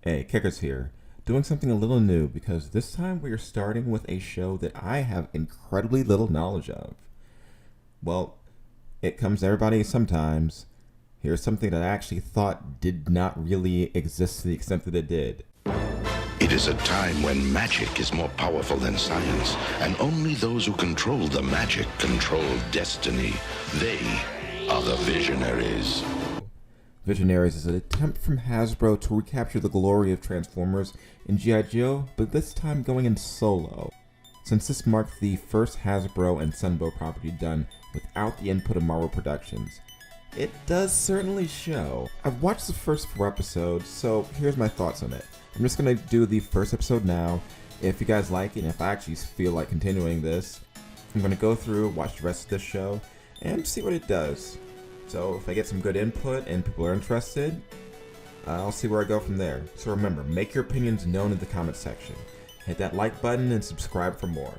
Hey, Kickers here, doing something a little new because this time we are starting with a show that I have incredibly little knowledge of. Well, it comes to everybody sometimes. Here's something that I actually thought did not really exist to the extent that it did. It is a time when magic is more powerful than science, and only those who control the magic control destiny. They are the Visionaries. Visionaries is an attempt from Hasbro to recapture the glory of Transformers in G.I. Joe, but this time going in solo. Since this marked the first Hasbro and Sunbow property done without the input of Marvel Productions, it does certainly show. I've watched the first 4 episodes, so here's my thoughts on it. I'm just going to do the first episode now. If you guys like it, and if I actually feel like continuing this, I'm going to go through, watch the rest of this show, and see what it does. So if I get some good input and people are interested, I'll see where I go from there. So remember, make your opinions known in the comment section. Hit that like button and subscribe for more.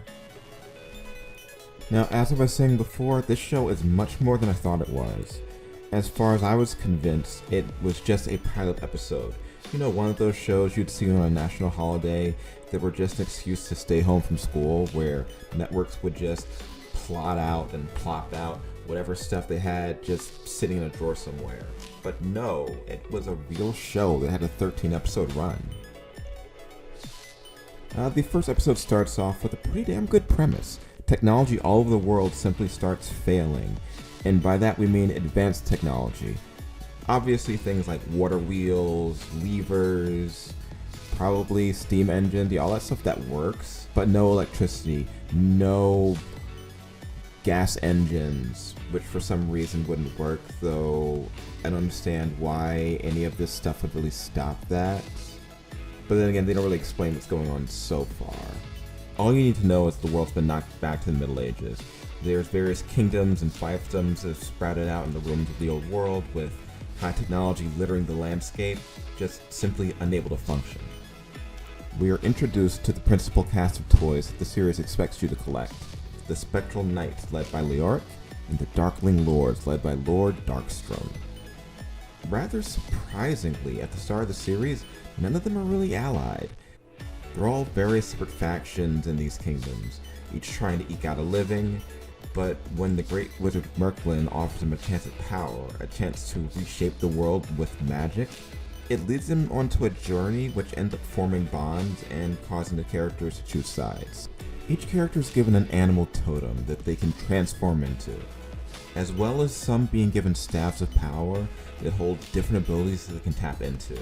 Now, as I was saying before, this show is much more than I thought it was. As far as I was convinced, it was just a pilot episode. You know, one of those shows you'd see on a national holiday that were just an excuse to stay home from school, where networks would just plot out and plop out whatever stuff they had just sitting in a drawer somewhere. But no, it was a real show that had a 13-episode run. The first episode starts off with a pretty damn good premise. Technology all over the world simply starts failing, and by that we mean advanced technology. Obviously things like water wheels, levers, probably steam engine, all that stuff that works, but no electricity, no gas engines, which for some reason wouldn't work, though I don't understand why any of this stuff would really stop that. But then again, they don't really explain what's going on so far. All you need to know is the world's been knocked back to the Middle Ages. There's various kingdoms and fiefdoms that have sprouted out in the ruins of the old world, with high technology littering the landscape, just simply unable to function. We are introduced to the principal cast of toys that the series expects you to collect. The Spectral Knights, led by Leoric, and the Darkling Lords, led by Lord Darkstrom. Rather surprisingly, at the start of the series, none of them are really allied. They're all very separate factions in these kingdoms, each trying to eke out a living, but when the great wizard Merklin offers them a chance at power, a chance to reshape the world with magic, it leads them onto a journey which ends up forming bonds and causing the characters to choose sides. Each character is given an animal totem that they can transform into, as well as some being given staves of power that hold different abilities that they can tap into.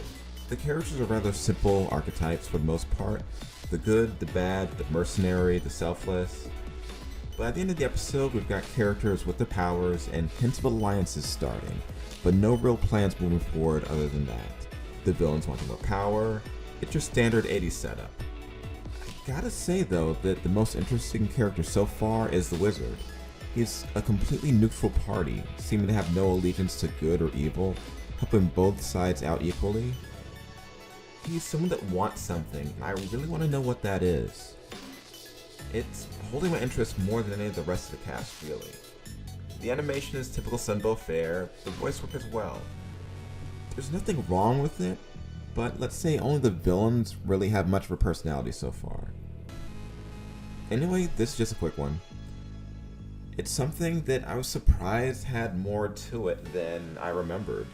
The characters are rather simple archetypes for the most part: the good, the bad, the mercenary, the selfless. But at the end of the episode, we've got characters with their powers and hints of alliances starting, but no real plans moving forward other than that. The villains wanting more power. It's your standard 80s setup. Gotta say though that the most interesting character so far is the wizard. He's a completely neutral party, seeming to have no allegiance to good or evil, helping both sides out equally. He's someone that wants something, and I really want to know what that is. It's holding my interest more than any of the rest of the cast, really. The animation is typical Sunbow fare, the voice work as well. There's nothing wrong with it, but let's say only the villains really have much of a personality so far. Anyway, this is just a quick one. It's something that I was surprised had more to it than I remembered.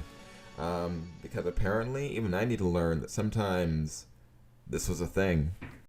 Because apparently even I need to learn that sometimes this was a thing.